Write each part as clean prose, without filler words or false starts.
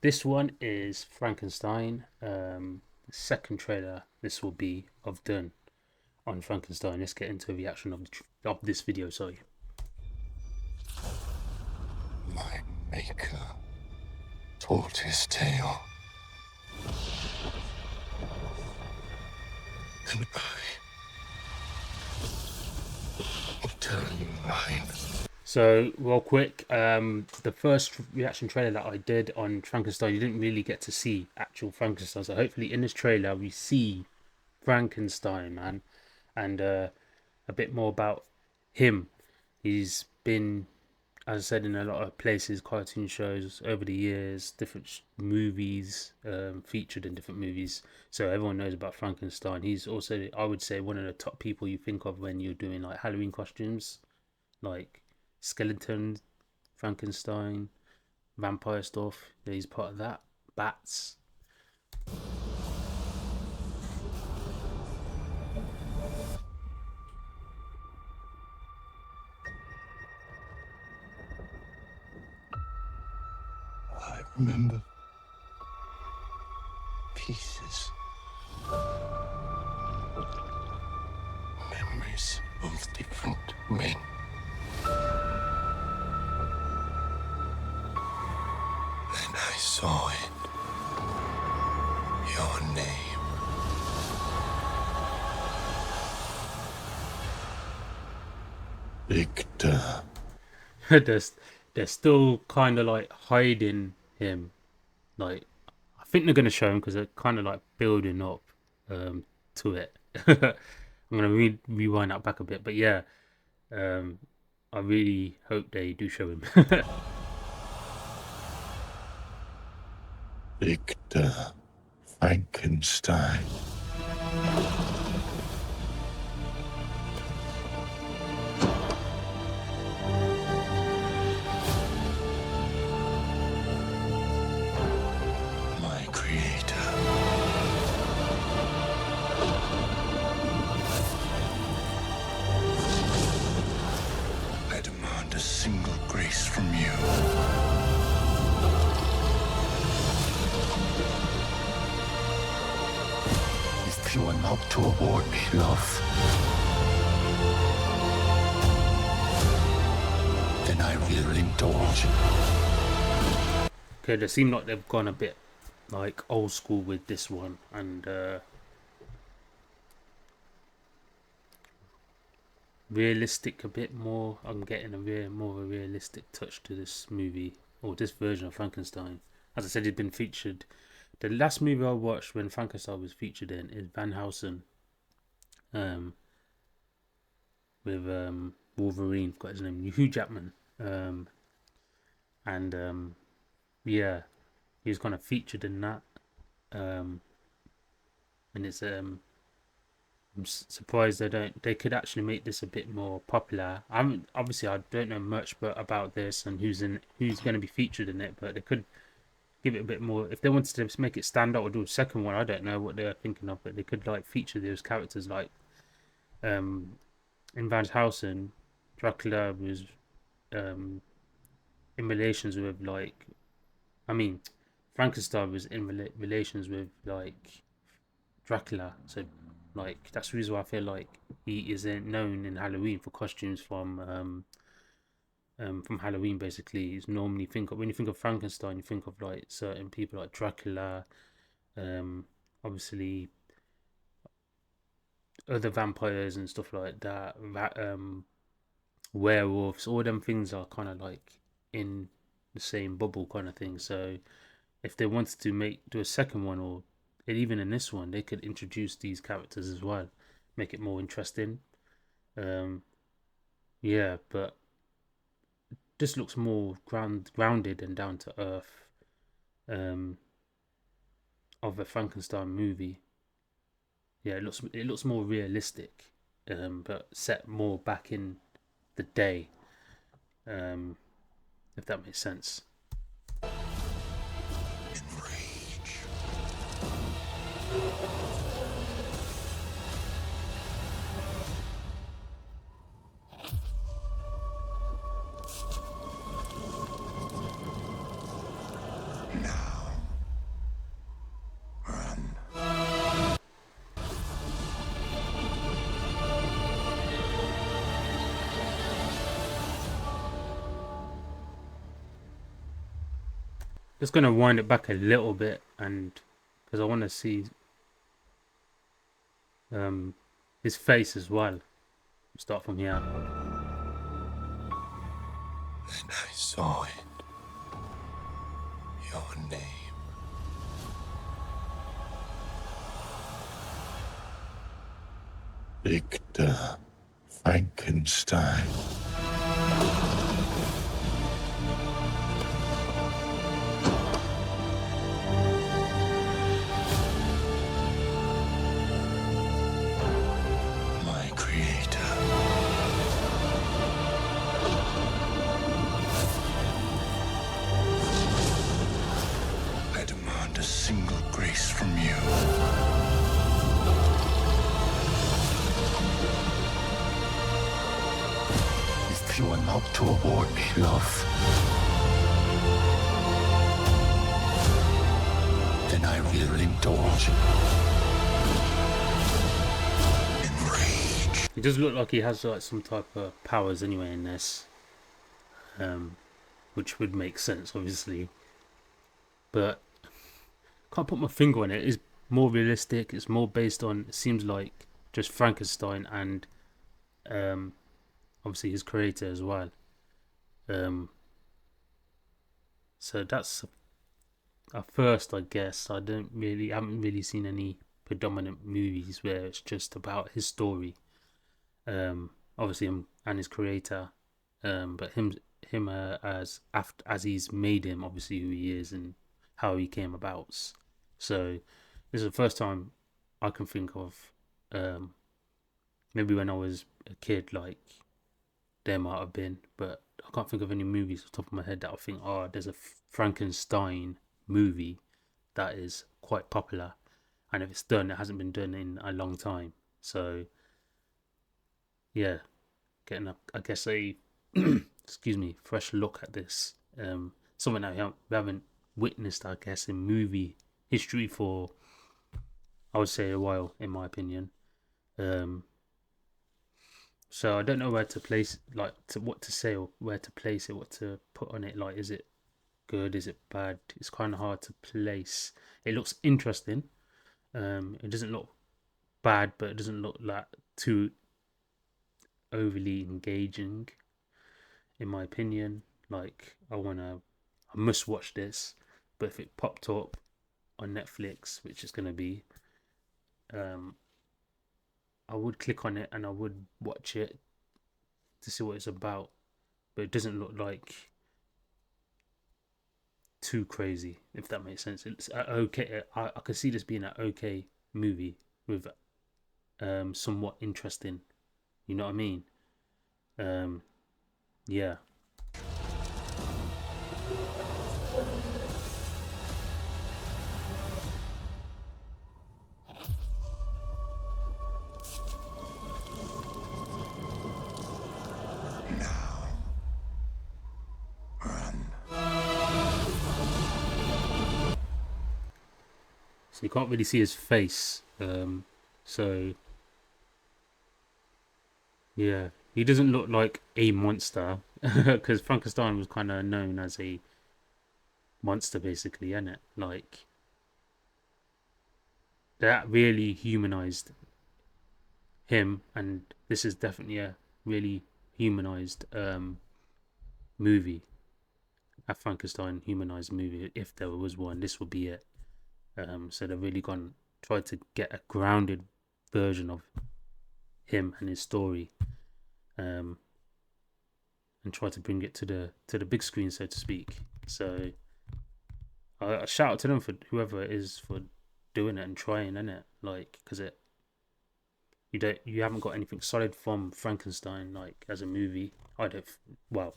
This one is Frankenstein. The second trailer this will be I've done on Frankenstein. Let's get into a reaction of this video. Sorry. My maker told his tale, and I will tell you mine. So, real quick, the first reaction trailer that I did on Frankenstein, you didn't really get to see actual Frankenstein. So, hopefully, in this trailer, we see Frankenstein, man, and a bit more about him. He's been, as I said, in a lot of places, cartoon shows over the years, different movies, featured in different movies. So everyone knows about Frankenstein. He's also, I would say, one of the top people you think of when you're doing like Halloween costumes, like skeleton, Frankenstein, vampire stuff. Yeah, he's part of that. Bats. I remember pieces, memories of different men. Then I saw it. Your name. Victor. they're still kind of like hiding him. Like, I think they're gonna show him because they're kind of like building up to it. I'm gonna rewind that back a bit, but yeah, I really hope they do show him. Victor Frankenstein. My creator. I demand a single grace from you. If you are not to award me love, then I will indulge. Okay, they seem like they've gone a bit like old school with this one, and realistic a bit more. I'm getting more of a realistic touch to this movie, or this version of Frankenstein. As I said, it's been featured. The last movie I watched when Frankenstein was featured in is Van Helsing, um, with Wolverine, got his name, Hugh Jackman, and yeah, he was kind of featured in that, um, and it's I'm surprised they could actually make this a bit more popular. Obviously I don't know much but about this and who's going to be featured in it, but they could give it a bit more if they wanted to make it stand out or do a second one. I don't know what they're thinking of, but they could like feature those characters like in Van Helsing. Dracula was um in relations with like, I mean, Frankenstein was in relations with like Dracula, so like that's the reason why I feel like he isn't known in Halloween for costumes from Halloween. Basically, he's normally think of when you think of Frankenstein, you think of like certain people like Dracula, um, obviously other vampires and stuff like that. Werewolves, all them things are kind of like in the same bubble kind of thing. So if they wanted to do a second one, or even in this one, they could introduce these characters as well, make it more interesting. Um, yeah, but this looks more grounded and down to earth, um, of a Frankenstein movie. Yeah, it looks more realistic, but set more back in the day, um, if that makes sense. Enrage. Now, Just gonna wind it back a little bit, and because I want to see um his face as well. Start from here. And I saw it. Your name. Victor Frankenstein. My creator. I demand a single grace from you. If you are not to award me love, then I will indulge in rage. He does look like he has like some type of powers anyway in this, which would make sense obviously, but can't put my finger on it. It's more realistic. It's more based on. It seems like just Frankenstein and um, obviously his creator as well. Um, so that's at first, I guess. Haven't really seen any predominant movies where it's just about his story. Obviously him and his creator, but him as he's made him, obviously who he is and how he came about. So this is the first time I can think of. Maybe when I was a kid, like there might have been, but I can't think of any movies off the top of my head that I think, oh, there's a Frankenstein movie that is quite popular, and if it's done, it hasn't been done in a long time. So yeah, getting a, I guess a excuse me, fresh look at this. Something that we haven't witnessed, I guess, in movie history for, I would say, a while, in my opinion. Um, so I don't know where to place, like, what to say or where to place it, what to put on it. Like, is it good? Is it bad? It's kind of hard to place. It looks interesting. It doesn't look bad, but it doesn't look like too overly engaging, in my opinion. Like, I must watch this. But if it popped up on Netflix, which is gonna be, um, I would click on it and I would watch it to see what it's about. But it doesn't look like too crazy, if that makes sense. It's okay. I could see this being an okay movie with somewhat interesting. You know what I mean? Um, yeah. Now, run. So you can't really see his face. So yeah, he doesn't look like a monster because Frankenstein was kind of known as a monster, basically, isn't it? Like that really humanized him, and this is definitely a really humanized movie, a Frankenstein humanized movie. If there was one, this would be it. So they've really gone tried to get a grounded version of him and his story, um, and try to bring it to the big screen, so to speak. So I shout out to them for whoever it is for doing it and trying, innit? Like, because you haven't got anything solid from Frankenstein like as a movie. I don't. Well,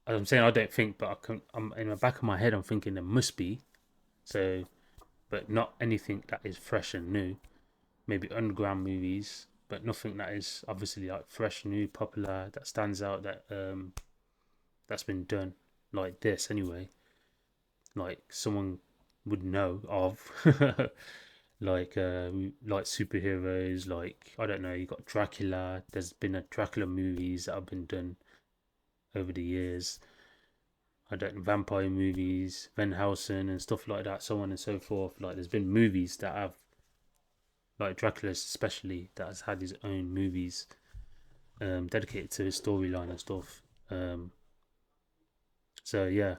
as I'm saying, I don't think, but I'm in the back of my head. I'm thinking there must be. So, but not anything that is fresh and new. Maybe underground movies, but nothing that is obviously like fresh, new, popular that stands out that's been done like this anyway. Like someone would know of. Like superheroes, like I don't know, you got Dracula. There's been a Dracula movies that have been done over the years. I don't know, vampire movies, Van Helsing and stuff like that, so on and so forth. Like there's been movies that have, like Dracula especially, that has had his own movies dedicated to his storyline and stuff. Um, so yeah.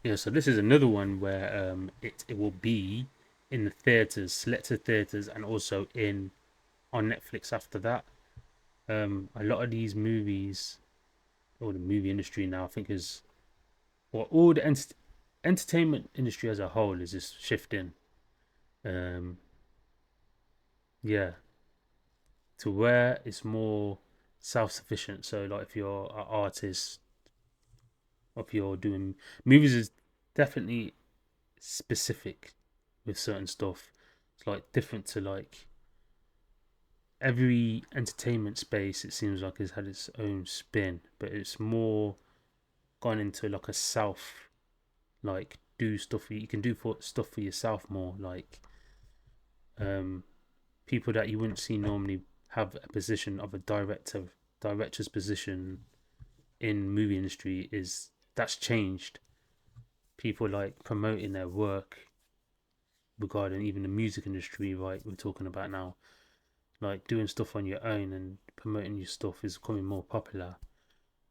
Yeah, so this is another one where it will be in the theaters, selected theaters, and also in on Netflix after that. A lot of these movies, or the movie industry now, I think is, well, all the entertainment industry as a whole is just shifting. Um, yeah, to where it's more self-sufficient. So, like, if you're an artist, or if you're doing movies, is definitely specific with certain stuff. It's like different to like every entertainment space. It seems like has had its own spin, but it's more gone into like a self, like do stuff you can do for stuff for yourself more. Like um, people that you wouldn't see normally have a position of a director's position in movie industry is that's changed. People like promoting their work regarding even the music industry, right? We're talking about now, like doing stuff on your own and promoting your stuff is becoming more popular,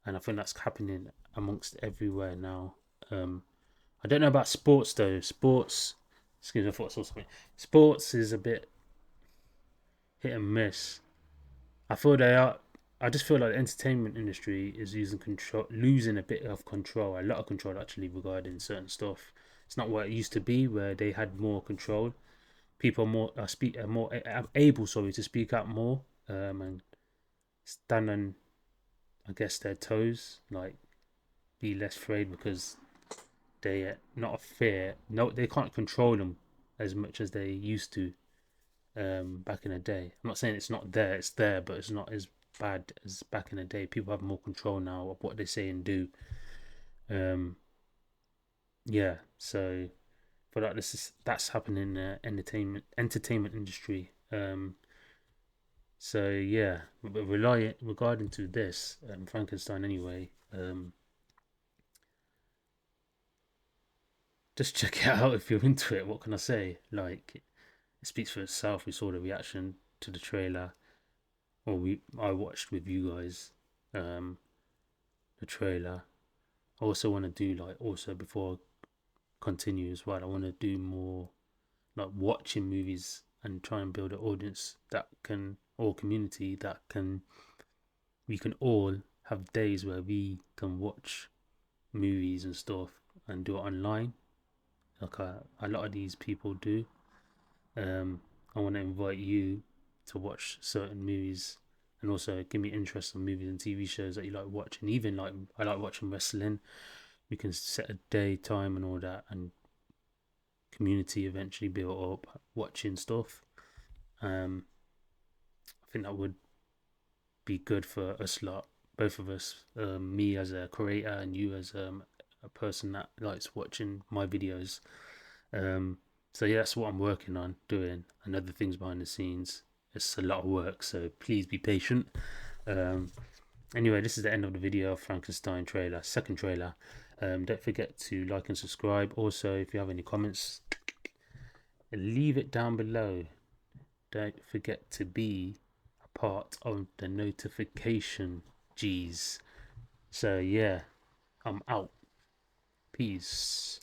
and I think that's happening amongst everywhere now. I don't know about sports though. Sports, excuse me, I thought I saw something. Sports is a bit hit and miss. I feel they are. I just feel like the entertainment industry is losing a bit of control, a lot of control actually regarding certain stuff. It's not what it used to be, where they had more control. People are more able, sorry, to speak out more and stand on, I guess, their toes, like be less afraid because they not a fear. No, they can't control them as much as they used to back in the day. I'm not saying it's not there; it's there, but it's not as bad as back in the day. People have more control now of what they say and do. Um, yeah, so for that, that's happening in the entertainment industry. So yeah, but regarding to this Frankenstein anyway. Just check it out if you're into it. What can I say? Like, it speaks for itself. We saw the reaction to the trailer, or I watched with you guys, um, the trailer. I also want to do like also before I continue as well. I want to do more like watching movies and try and build an audience that can, or community that can, we can all have days where we can watch movies and stuff and do it online. Like a lot of these people do. I want to invite you to watch certain movies and also give me interest in movies and TV shows that you like watching. Even like I like watching wrestling. We can set a day, time, and all that, and community eventually build up watching stuff. Um, I think that would be good for us lot, both of us. Me as a creator and you as a person that likes watching my videos. Um, so yeah, that's what I'm working on doing, and other things behind the scenes. It's a lot of work, so please be patient. Um, anyway, this is the end of the video of Frankenstein trailer, second trailer. Don't forget to like and subscribe. Also, if you have any comments, leave it down below. Don't forget to be a part of the notification G's. So yeah, I'm out. Peace.